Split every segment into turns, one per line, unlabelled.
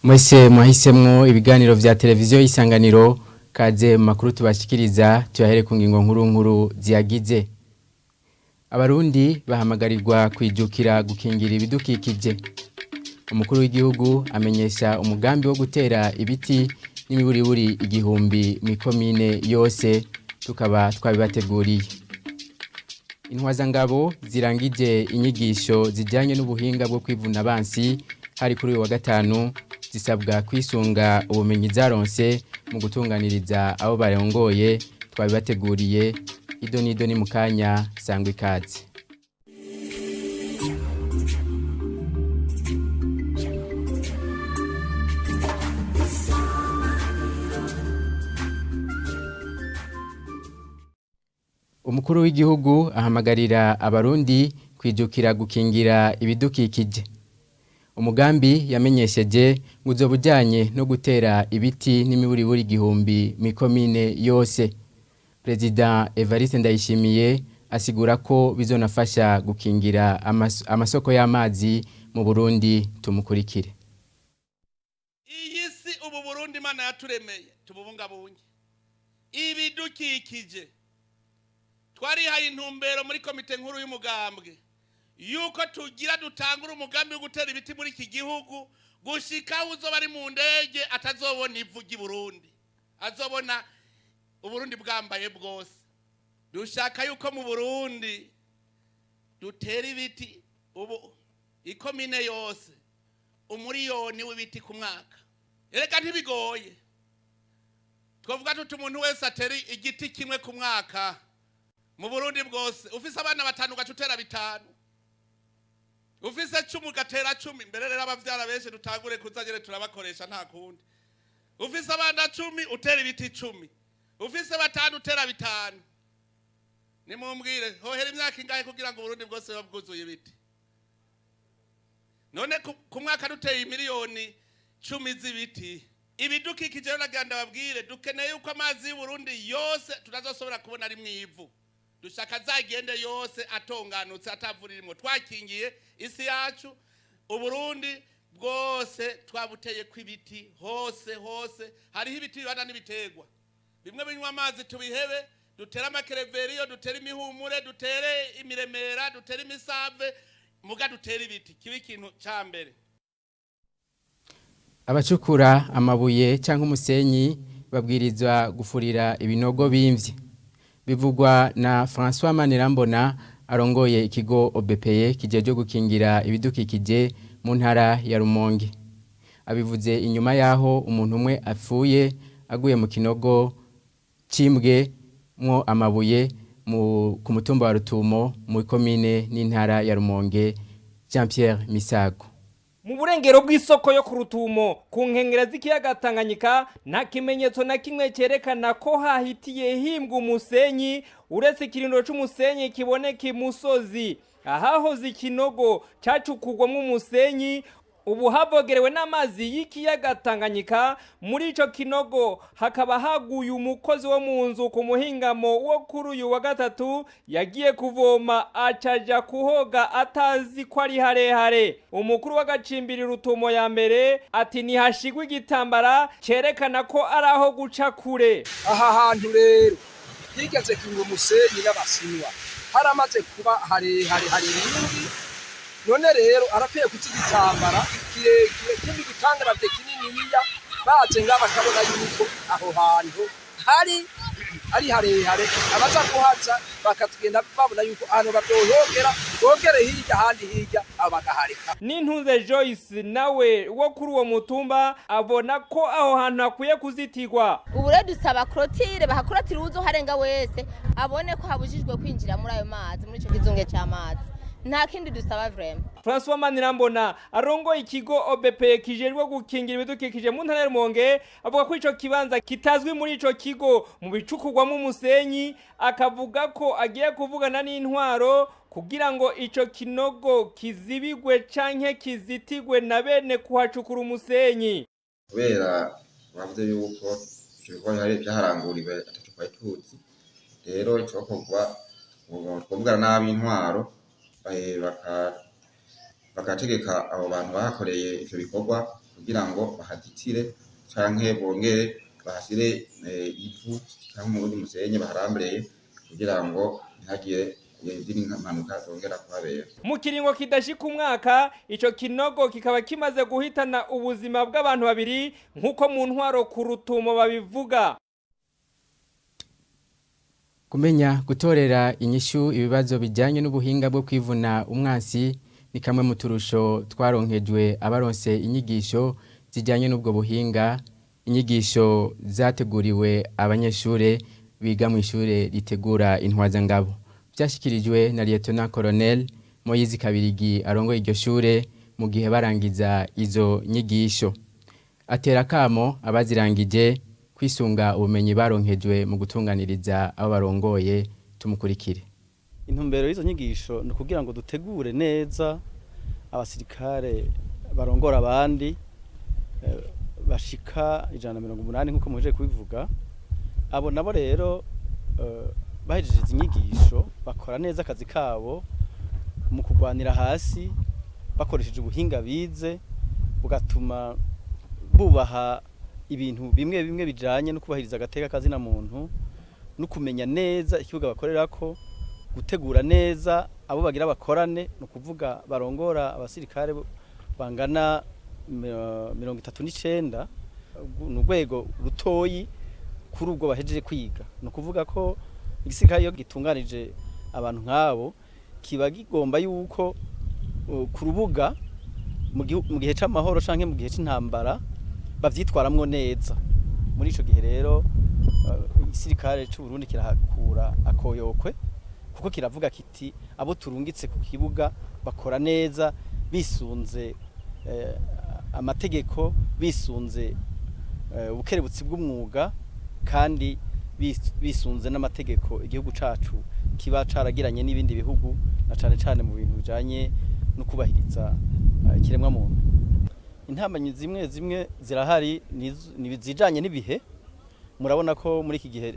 Mwese mwahisemwo ibiganiro vya televiziyo Isanganiro kaze mu makuru tubashikiriza tuyahere ku ngingo nkuru ziyagize. Abarundi bahamagarirwa kwijukira gukingira ibidukikije. Umukuru w'igihugu amenyesha umugambi wo gutera ibiti n'imiburiburi igihumbi mu komine yose tukaba twabibateguriye. Intwazangabo zirangije inyigisho zijyanye n'ubuhinga bwo kwivuna abansi hari kuri uyu wa gatanu zisabwa kwisunga ubumenyi zaronse mu gutunganiriza abo barongoye twabibateguriye. Ido nido ni mukanya sangwa ikaze. Umukuru w'igihugu ahamagarira abarundi kwijukira gukingira ibidukikije. Umugambi yamenyesheje nguzobujanye no gutera ibiti n'imiburiburi igihumbi mu komine yose. President Evariste Ndayishimiye asigura ko bizonafasha gukingira amasoko y'amazi mu Burundi. Tumukurikire.
Iyi si ubu Burundi Imana yaturemeye tububungabunge ibidukikije. Twarihaye intumbero muri komite nkuru y'umugambwe yuko tugira dutangura umugambi wo gutera ibiti muri iki gihugu gushika uzo bari mu ndege atazobona ivu ry'i Burundi, azobona Uburundi bwambaye bwose. Dushaka yuko mu Burundi dutera ibiti ubu ikomine yose umuriyoni w'ibiti ku mwaka. Erega ntibigoye, twavuga tuti umuntu wese atera igiti kimwe ku mwaka mu Burundi bwose. Ufise abana batanu gatutera bitanu, ufise 10 gatera 10. Mbere rero abavyara benshi dutangure kuzagere turabakoresha nta kundi. Ufise abana 10 utera ibiti 10, ufise batanu utera bitanu. Nimumbwire hohera imyaka ingahe kugira ngo Burundi bwose babwuzuye ibiti? None ku mwaka duteye miliyoni 10 z'ibiti. Ibidukikije rero naganda babwire dukeneye uko amazi y'u Burundi yose tutazosobora kubona ari mwivu. Dushaka zagende yose atonganutse atavuririmo. Twakingiye isi yacu Uburundi bwose twabuteye kw'ibiti hose hariho ibiti bibana n'ibitegwa. Bimwe binywa amazi tubihebe, dutera amakereveriyo, dutera imihumure, dutere imiremera, dutera imisave, muga dutera ibiti. Kibi kintu ca mbere.
Abacukura amabuye cyangwa umusenyi babwirizwa gufurira ibinogo bimvye. Bivugwa na François Manirambona arongoye ikigo OBPE kijeje gukingira ibidukikije mu ntara ya Rumonge. Abivuze inyuma yaho umuntu umwe apfuye aguye mu kinogo cimbwe mwo amabuye ku mutumba wa Rutumo mu komine n'intara ya Rumonge. Jean Pierre Misago.
Mu burengero bw'isoko yo ku Rutumo ku nkengera z'ikiyaga Tanganyika nta kimenyetso na kimwe cyerekana ko hahitiye himbwa umusenyi uretse ikirindo c'umusenyi kiboneka imusozi. Ahahoze ikinogo cacukugwamwo umusenyi ubu havogerewe n'amazi y'ikiyaga Tanganyika. Muri ico kinogo hakaba haguye umukozi wo mu nzu ku muhingamo wo kuri uyu wa gatatu yagiye kuvoma acaja kuhoga atazi ko ari harehare. Umukuru w'agacimbiri Rutumo ya mbere ati nihashigwa igitambara cerekana ko araho guca kure.
Aha hantu rero higeze kinga umusenyi n'abasinwa haramaze kuba harehare harindi. None rero arakwiye kutigitambara kirekire kimbi gitangara bye kininiya baze ngaba kabona yuko aho hantu ari harehare abaza kuhaza bakatugenda babona yuko ahantu batohogera bogere hirya handi hirya abagaharika.
Nintunze Joyce nawe wo kuri uwo mutumba abona ko aho hantu hakwiye kuzitirwa.
Ubure dusaba clôture bahakorotira uzo harenga wese abone ko habujijwe kwinjira muri ayo mazi muri ico kizunge cy'amazi. Nta kindi dusaba vraiment.
François Manirambona arongo ikigo OBPE kijejwe gukingira ibidukikije mu ntara ya Rumonge avuga ko ico kibanza kitazwi muri ico kigo mu bicukugwamo umusenyi. Akavuga ko agiye kuvugana n'intwaro kugira ngo ico kinogo kizibigwe canke kizitigwe na bene kuhacukura umusenyi.
Kubera bavuze yuko ico gikorwa hari byaharanguriwe ataco kwatuzi, rero ico kogwa twumvugana n'ab'intwaro bakategeka abo bantu bahakoreye ivyo bikorwa kugira ngo bahazitire canke bongere bahashire ivu cyangwa ubundi musenyi baharambereye kugira ngo ntihagire izindi mpanuka zongera kuhabera.
Mu kiringo kidashika umwaka ico kinogo kikaba kimaze guhitana ubuzima bw'abantu babiri nkuko mu ntwaro ku Rutumo babivuga.
Kumenya gutorera inyishu ibibazo bijyanye n'ubuhinga bwo kwivuna umwansi ni kamwe mu turusho twaronkejwe abaronse inyigisho zijyanye n'ubwo buhinga, inyigisho zateguriwe abanyeshure biga mu ishure ritegura intwazangabo. Byashyikirijwe na Lieutenant Colonel Moyizi Kabirigi arongoye iryo shure mu gihe barangiza izo nyigisho. Atera kamo abazirangije kwisunga ubumenyi baronkejwe mu gutunganiriza abo barongoye. Tumukurikire.
Intumbero y'izo nyigisho ni kugira ngo dutegure neza abasirikare barongora abandi bashika 180 nkuko muhejeje kubivuga. Abo nabo rero bahejeje izi nyigisho bakora neza akazi kabo mu kugwanira hasi bakoresheje ubuhinga bize bugatuma bubaha ibintu bimwe bimwe bijanye no kubahiriza agateka kazi na muntu no kumenya neza ikibuga bakorerako, gutegura neza abo bagira bakorane no kuvuga barongora abasirikare bangana 39 n'urwego rutoyi kuri ubwo bahejeje kwiga. No kuvuga ko igisirikare iyo gitunganije abantu nk'abo kiba gigomba yuko ku rubuga mu gihe c'amahoro canke mu gihe c'intambara bavyitwaramwo neza. Muri ico gihe rero igisirikare c'u Burundi kirahakura akoyokwe kuko kiravuga kiti abo turungitse ku kibuga bakora neza bisunze amategeko, bisunze ubukerebutsi bw'umwuga kandi bisunze n'amategeko igihugu cacu kiba caragiranye n'ibindi bihugu na cane mu bintu bijanye no kubahiriza ikiremwa muntu. Intambanyi zimwe zimwe zirahari nibizijanye n'ibihe. Murabona ko muri iki gihe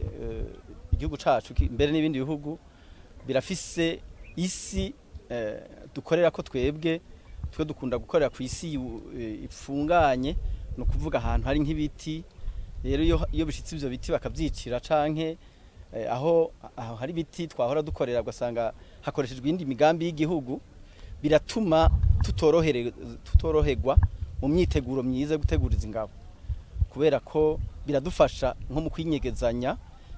igihugu cacu mbere n'ibindi bihugu birafise isi dukorera ko twebwe dukunda gukorera ku isi ifunganye, no kuvuga ahantu hari nk'ibiti. Rero iyo bishitse ivyo biti bakavyicira canke aho hari biti twahora dukorera ugasanga hakoreshejwe indi migambi y'igihugu, biratuma tutoroherwa mu myiteguro myiza yo guteguriza ingabo, kubera ko biradufasha nko mu kwinyegezanya,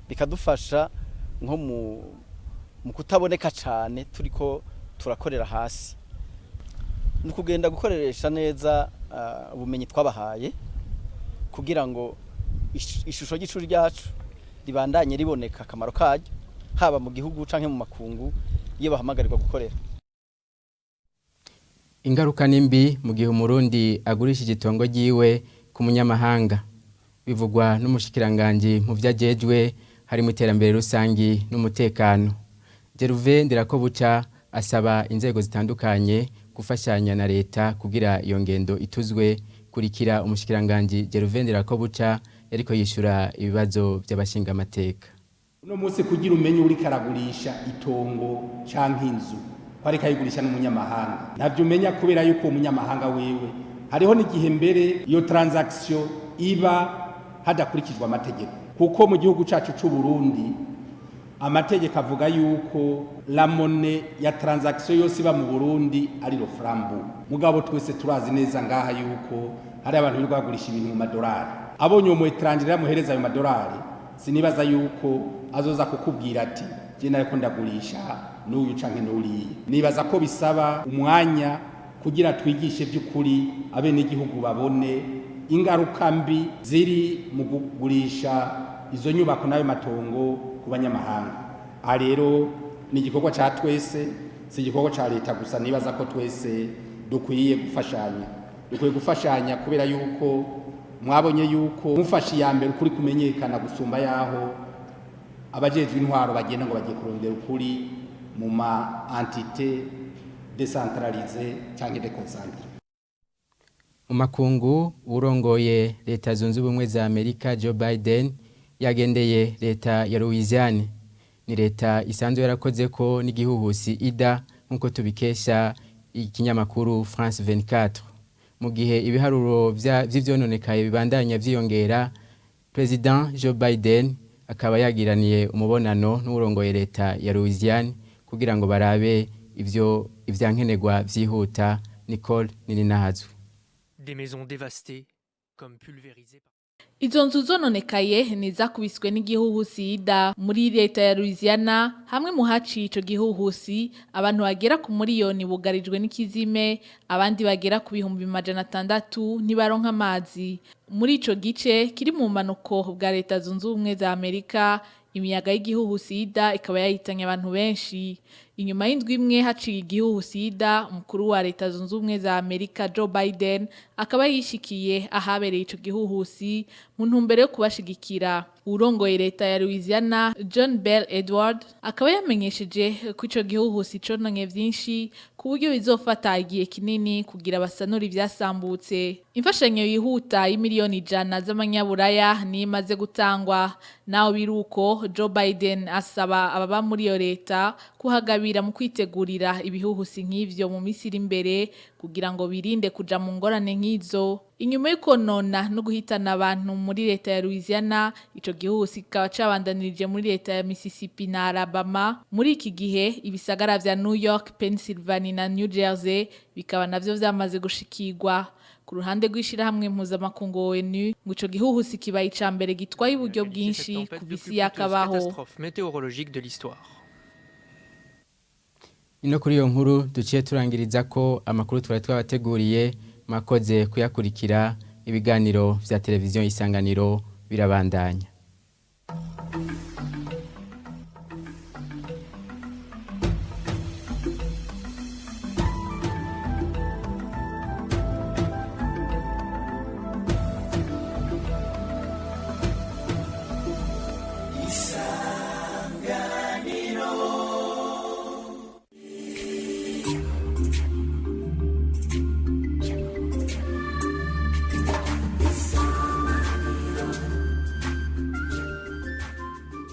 bikadufasha nko mu kutaboneka cane turiko turakorera hasi. Ni kugenda gukoresha neza ubumenyi twabahaye kugira ngo ishusho y'icuri ryacu ribandanye riboneka akamaro karyo haba mu gihugu canke mu makungu iyo bahamagarirwa gukorera.
Ingaruka nimbi mu gihe umurundi agurishije itongo ryiwe ku munyamahanga. Bivugwa n'umushikiranganje mu vyajejwe harimo iterambere rusangi n'umutekano. Jeruve Ndirakobuca asaba inzego zitandukanye gufashanya na leta kugira iyo ngendo ituzwe. Kurikira umushikiranganje Jeruve Ndirakobuca yariko yishura ibibazo by'abashinga amateka.
Uno munsi kugira umenye uri karagurisha itongo canke inzu kwari kayigurisha n'umunyamahanga, navyo umenya kubera yuko umunyamahanga wewe hariho n'igihe mbere iyo transaction iba hadakurikijwe amategeko, kuko mu gihugu cacu c'u Burundi amategeko avuga yuko la monnaie ya transaction yose iba mu Burundi ari lo frambu. Mugabo twese turazi neza ngaha yuko hari abantu biri bagurisha ibintu mu madolari. Abonye uwo etranger yamuhereza ayo madolari, sinibaza yuko azoza kukubwira ati je nariko ndagurisha n'uyu canke n'uriye. Nibaza ko bisaba umwanya kugira twigishe by'ukuri abene igihugu babone ingaruka mbi ziri mu kugurisha izo nyubako nayo matongo ku banyamahanga. Aha rero ni igikorwa ca twese, si igikorwa ca leta gusa. Nibaza ko twese dukwiye gufashanya kubera yuko mwabonye yuko mufashe ya mbere ukuri kumenyekana gusumba yaho abajejwe intwaro bagenda ngo bagiye kurondera ukuri mu ma entité décentralisée cyangwa déconcentrée.
Mu makungu urongoye leta zunze ubumwe za Amerika Joe Biden yagendeye leta ya Louisiane. Ni leta isanzwe yarakoze ko n'igihuhusi Ida nkuko tubikesha ikinyamakuru France 24. mu gihe ibiharuro vy'ivyononekaye bibandanya vyiyongera. President Joe Biden akaba yagiraniye umubonano n'urongoye leta ya Louisiane kugira ngo barabe ivyankenerwa vyihuta. Nicole Nininahazu.
Des maisons dévastées comme pulvérisées par...
Izo nzu zononekaye nizakubiswe n'igihuhusi Ida muri leta ya Louisiana. Hamwe mu haciye ico gihuhusi abantu bagera ku miliyoni bugarijwe n'ikizime, abandi bagera ku 600,000 ntibaronka amazi. Muri ico gice kiri mu manuko bwa leta zunze ubumwe za Amerika, imiyaga y'igihuhusi Ida ikaba yahitanye abantu benshi. Inyuma y'indwi imwe haciye igihuhusi Ida, umukuru wa leta zunze ubumwe za Amerika Joe Biden akaba yishikiye ahabereye ico gihuhusi mu ntumbero yo kubashigikira. Urongoye leta ya Louisiana John Bell Edward akaba yamenyesheje ko ico gihuhusi cononye vyinshi ku buryo bizofata igihe kinini kugira basanura ivyasambutse. Imfashanyo yihuta y'imiliyoni 100 z'amanyaburaya ni imaze gutangwa. Naho biruko Joe Biden asaba ababa muri iyo leta kuhagabira mu kwitegurira ibihuhusi nk'ivyo mu misiri imbere kugira ngo birinde kuja mu ngorane nk'izo. Inyuma y'ukonona no guhitana abantu muri leta ya Louisiana, ico gihuhusi kikaba cabandanirije muri leta ya Mississippi na Alabama. Muri iki gihe ibisagara vya New York, Pennsylvania na New Jersey bikaba navyo vyamaze gushikirwa. Ku ruhande rw'ishirahamwe mpuzamakungu ONU ngo ico gihuhusi kibaye icambere gitwaye uburyo bwinshi ku bisi yakabaho.
Ino kuri iyo nkuru duciye turangiriza ko amakuru twari twabateguriye. Makoze kuyakurikira. Ibiganiro vya televiziyo Isanganiro birabandanya.